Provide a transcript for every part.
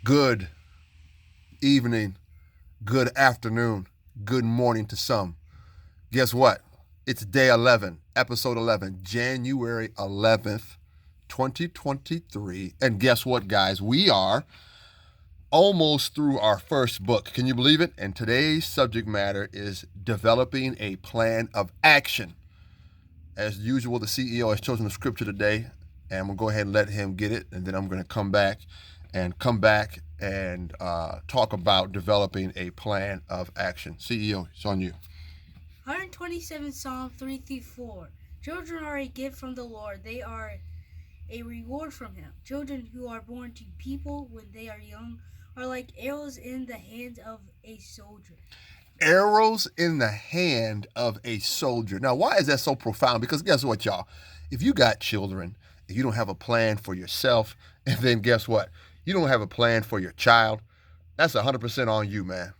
Good evening, good afternoon, good morning to some. Guess what? It's day 11, episode 11, January 11th, 2023. And guess what, guys? We are almost through our first book. Can you believe it? And today's subject matter is developing a plan of action. As usual, the CEO has chosen the scripture today, and we'll go ahead and let him get it. And then I'm going to come back and talk about developing a plan of action. CEO, it's on you. 127 Psalm 3-4. Children are a gift from the Lord. They are a reward from Him. Children who are born to people when they are young are like arrows in the hand of a soldier. Arrows in the hand of a soldier. Now, why is that so profound? Because guess what, y'all? If you got children, if you don't have a plan for yourself, and then guess what? You don't have a plan for your child, that's 100% on you, man.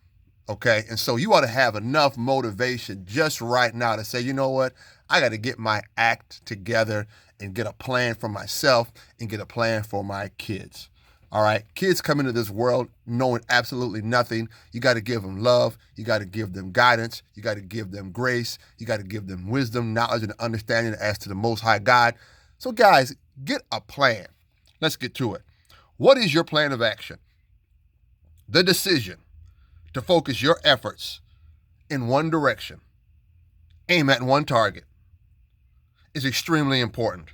Okay? And so you ought to have enough motivation just right now to say, you know what? I got to get my act together and get a plan for myself and get a plan for my kids. All right, kids come into this world knowing absolutely nothing. You got to give them love. You got to give them guidance. You got to give them grace. You got to give them wisdom, knowledge, and understanding as to the Most High God. So, guys, get a plan. Let's get to it. What is your plan of action? The decision to focus your efforts in one direction, aim at one target, is extremely important.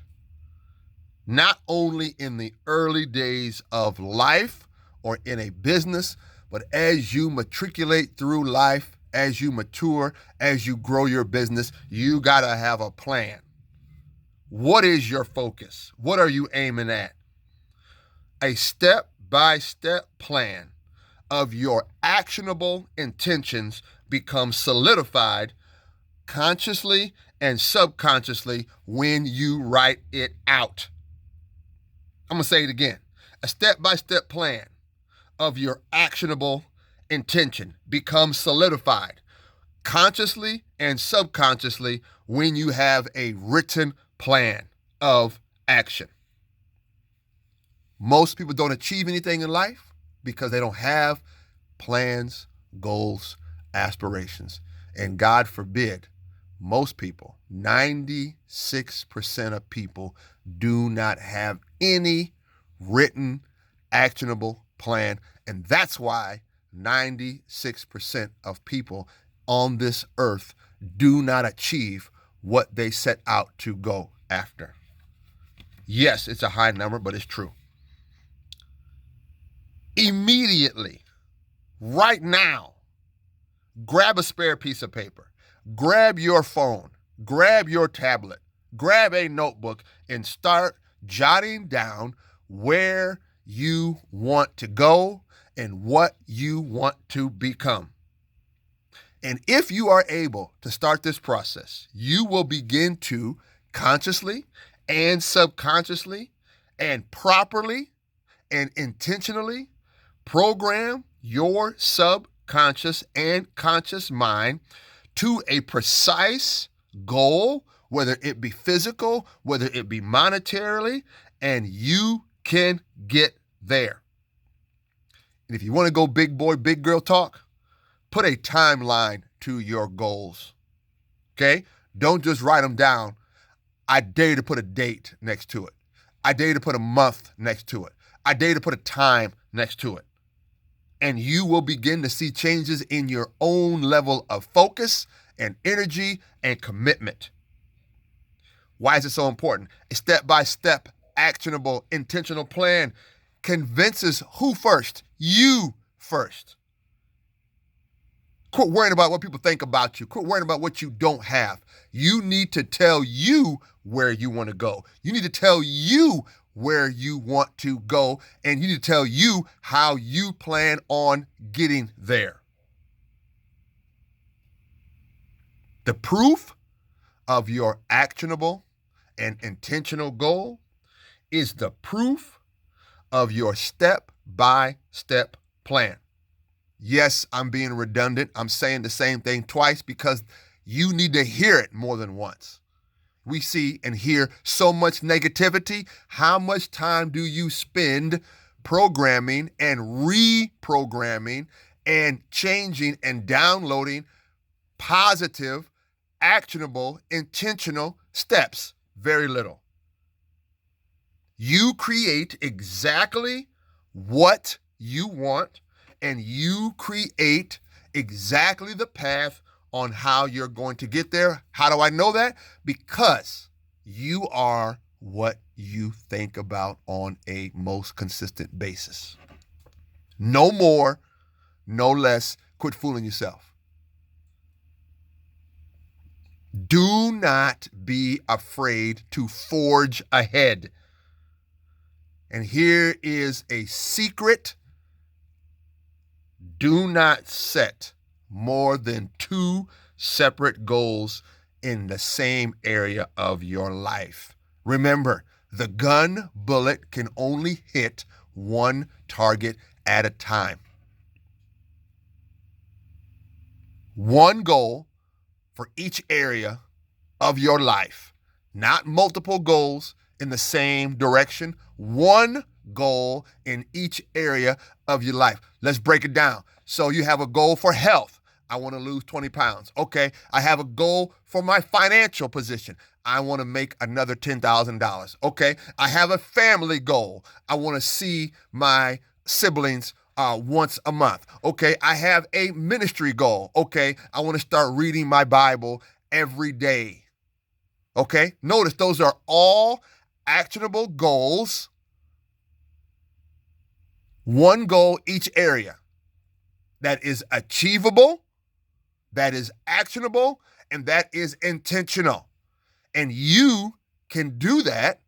Not only in the early days of life or in a business, but as you matriculate through life, as you mature, as you grow your business, you got to have a plan. What is your focus? What are you aiming at? A step-by-step plan of your actionable intentions becomes solidified consciously and subconsciously when you write it out. I'm going to say it again. A step-by-step plan of your actionable intention becomes solidified consciously and subconsciously when you have a written plan of action. Most people don't achieve anything in life because they don't have plans, goals, aspirations. And God forbid, most people, 96% of people, do not have any written, actionable plan. And that's why 96% of people on this earth do not achieve what they set out to go after. Yes, it's a high number, but it's true. Immediately, right now, grab a spare piece of paper, grab your phone, grab your tablet, grab a notebook, and start jotting down where you want to go and what you want to become. And if you are able to start this process, you will begin to consciously and subconsciously and properly and intentionally program your subconscious and conscious mind to a precise goal, whether it be physical, whether it be monetarily, and you can get there. And if you want to go big boy, big girl talk, put a timeline to your goals. Okay? Don't just write them down. I dare you to put a date next to it. I dare you to put a month next to it. I dare you to put a time next to it. And you will begin to see changes in your own level of focus and energy and commitment. Why is it so important? A step-by-step, actionable, intentional plan convinces who first? You first. Quit worrying about what people think about you. Quit worrying about what you don't have. You need to tell you where you want to go. You need to tell you where you want to go, and you need to tell you how you plan on getting there. The proof of your actionable and intentional goal is the proof of your step-by-step plan. Yes, I'm being redundant. I'm saying the same thing twice because you need to hear it more than once. We see and hear so much negativity. How much time do you spend programming and reprogramming and changing and downloading positive, actionable, intentional steps. Very little. You create exactly what you want, and you create exactly the path on how you're going to get there. How do I know that? Because you are what you think about on a most consistent basis. No more, no less. Quit fooling yourself. Do not be afraid to forge ahead. And here is a secret. Do not set more than 2 separate goals in the same area of your life. Remember, the gun bullet can only hit one target at a time. One goal for each area of your life, not multiple goals in the same direction. One goal in each area of your life. Let's break it down. So you have a goal for health. I want to lose 20 pounds. Okay. I have a goal for my financial position. I want to make another $10,000. Okay. I have a family goal. I want to see my siblings once a month. Okay. I have a ministry goal. Okay. I want to start reading my Bible every day. Okay. Notice those are all actionable goals. One goal each area that is achievable, that is actionable, and that is intentional. And you can do that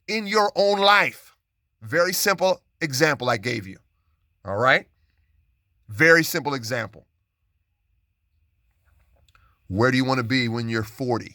in your own life. Very simple example I gave you. All right? Very simple example. Where do you want to be when you're 40?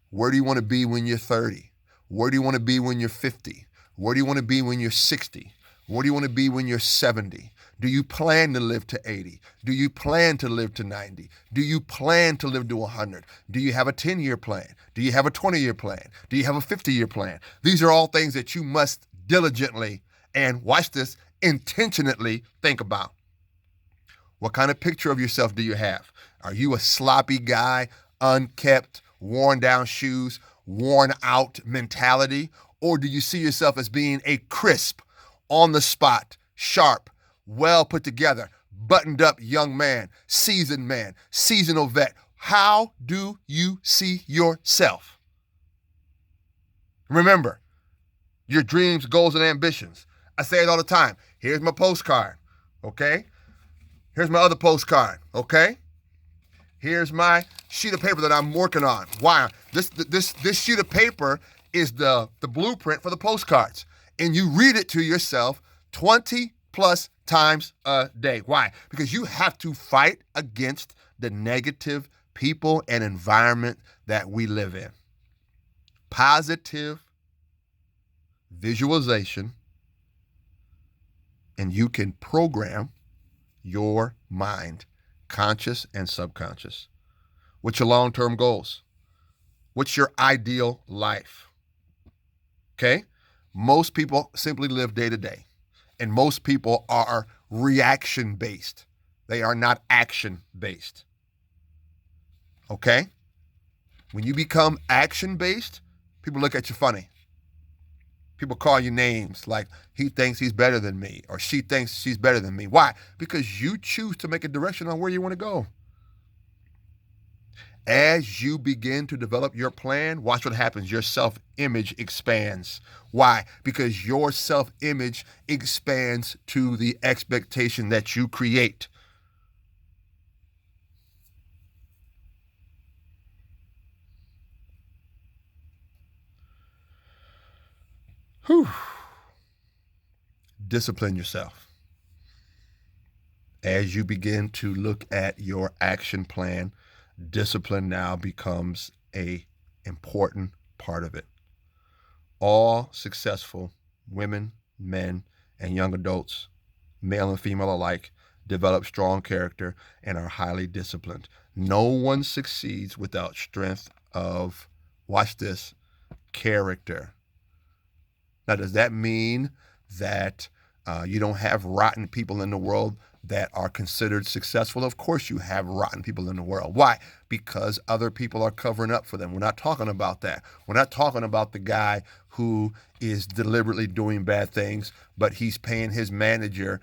Where do you want to be when you're 30? Where do you want to be when you're 50? Where do you want to be when you're 60? Where do you want to be when you're 70? Do you plan to live to 80? Do you plan to live to 90? Do you plan to live to 100? Do you have a 10-year plan? Do you have a 20-year plan? Do you have a 50-year plan? These are all things that you must diligently and, watch this, intentionally think about. What kind of picture of yourself do you have? Are you a sloppy guy, unkept, worn down shoes, worn out mentality? Or do you see yourself as being a crisp, on the spot, sharp, well put together, buttoned up young man, seasoned vet? How do you see yourself? Remember, your dreams, goals, and ambitions. I say it all the time. Here's my postcard, okay? Here's my other postcard, okay? Here's my sheet of paper that I'm working on. Why? This sheet of paper is the blueprint for the postcards. And you read it to yourself 20 plus times a day. Why? Because you have to fight against the negative people and environment that we live in. Positive visualization, and you can program your mind, conscious and subconscious. What's your long-term goals? What's your ideal life? Okay? Most people simply live day to day, and most people are reaction-based. They are not action-based. Okay? When you become action-based, people look at you funny. People call you names like, he thinks he's better than me, or she thinks she's better than me. Why? Because you choose to make a direction on where you want to go. As you begin to develop your plan, watch what happens. Your self-image expands. Why? Because your self-image expands to the expectation that you create. Whew. Discipline yourself. As you begin to look at your action plan, discipline now becomes an important part of it. All successful women, men, and young adults, male and female alike, develop strong character and are highly disciplined. No one succeeds without strength of, watch this, character. Now, does that mean that You don't have rotten people in the world that are considered successful. Of course, you have rotten people in the world. Why? Because other people are covering up for them. We're not talking about that. We're not talking about the guy who is deliberately doing bad things, but he's paying his manager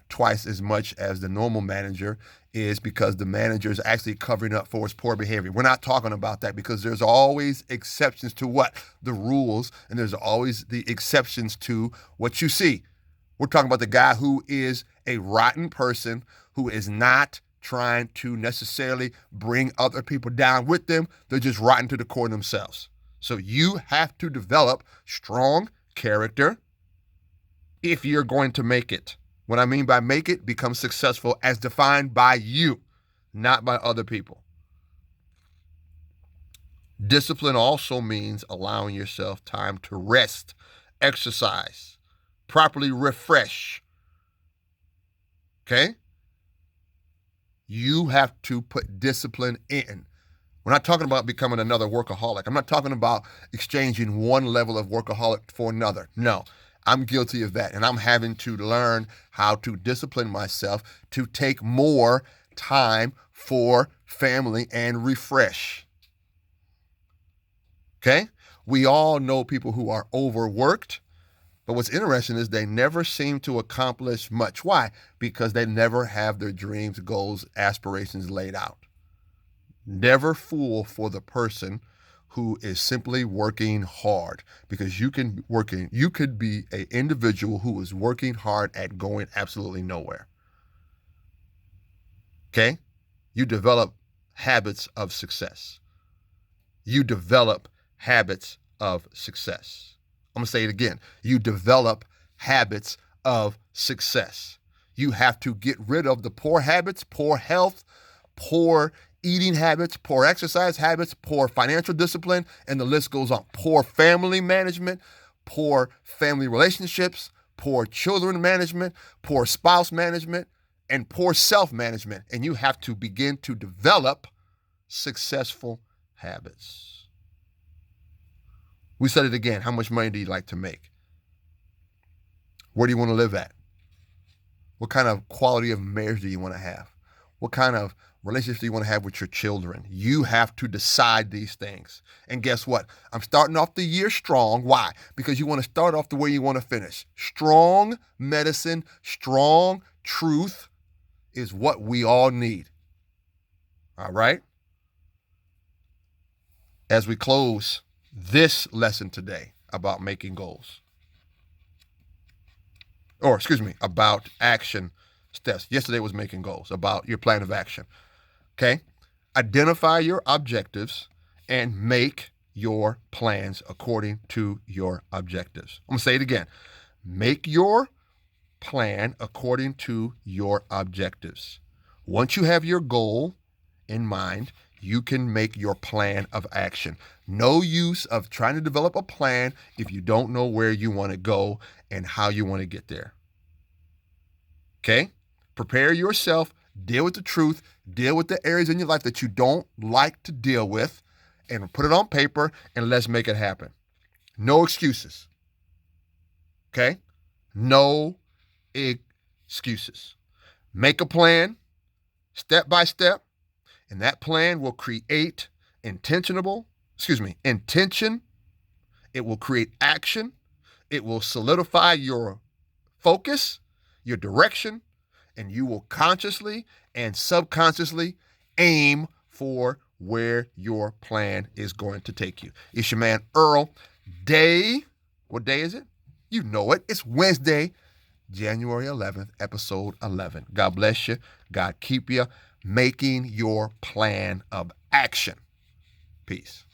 twice as much as the normal manager is because the manager is actually covering up for his poor behavior. We're not talking about that because there's always exceptions to what? The rules, and there's always the exceptions to what you see. We're talking about the guy who is a rotten person, who is not trying to necessarily bring other people down with them. They're just rotten to the core themselves. So you have to develop strong character if you're going to make it. What I mean by make it, become successful as defined by you, not by other people. Discipline also means allowing yourself time to rest, exercise, properly refresh. Okay? You have to put discipline in. We're not talking about becoming another workaholic. I'm not talking about exchanging one level of workaholic for another. No, I'm guilty of that. And I'm having to learn how to discipline myself to take more time for family and refresh. Okay? We all know people who are overworked. But what's interesting is they never seem to accomplish much. Why? Because they never have their dreams, goals, aspirations laid out. Never fool for the person who is simply working hard, because you could be an individual who is working hard at going absolutely nowhere. Okay? You develop habits of success. You develop habits of success. I'm going to say it again. You develop habits of success. You have to get rid of the poor habits, poor health, poor eating habits, poor exercise habits, poor financial discipline, and the list goes on. Poor family management, poor family relationships, poor children management, poor spouse management, and poor self-management. And you have to begin to develop successful habits. We said it again. How much money do you like to make? Where do you want to live at? What kind of quality of marriage do you want to have? What kind of relationships do you want to have with your children? You have to decide these things. And guess what? I'm starting off the year strong. Why? Because you want to start off the way you want to finish. Strong medicine, strong truth is what we all need. All right? As we close this lesson today about making goals, about action steps. Yesterday was making goals, about your plan of action. Okay? Identify your objectives and make your plans according to your objectives. I'm going to say it again. Make your plan according to your objectives. Once you have your goal in mind, you can make your plan of action. No use of trying to develop a plan if you don't know where you want to go and how you want to get there. Okay? Prepare yourself, deal with the truth, deal with the areas in your life that you don't like to deal with, and put it on paper, and let's make it happen. No excuses. Okay? No excuses. Make a plan, step by step, and that plan will create intention. It will create action. It will solidify your focus, your direction, and you will consciously and subconsciously aim for where your plan is going to take you. It's your man Earl. What day is it? You know it. It's Wednesday, January 11th, episode 11. God bless you. God keep you. Making your plan of action. Peace.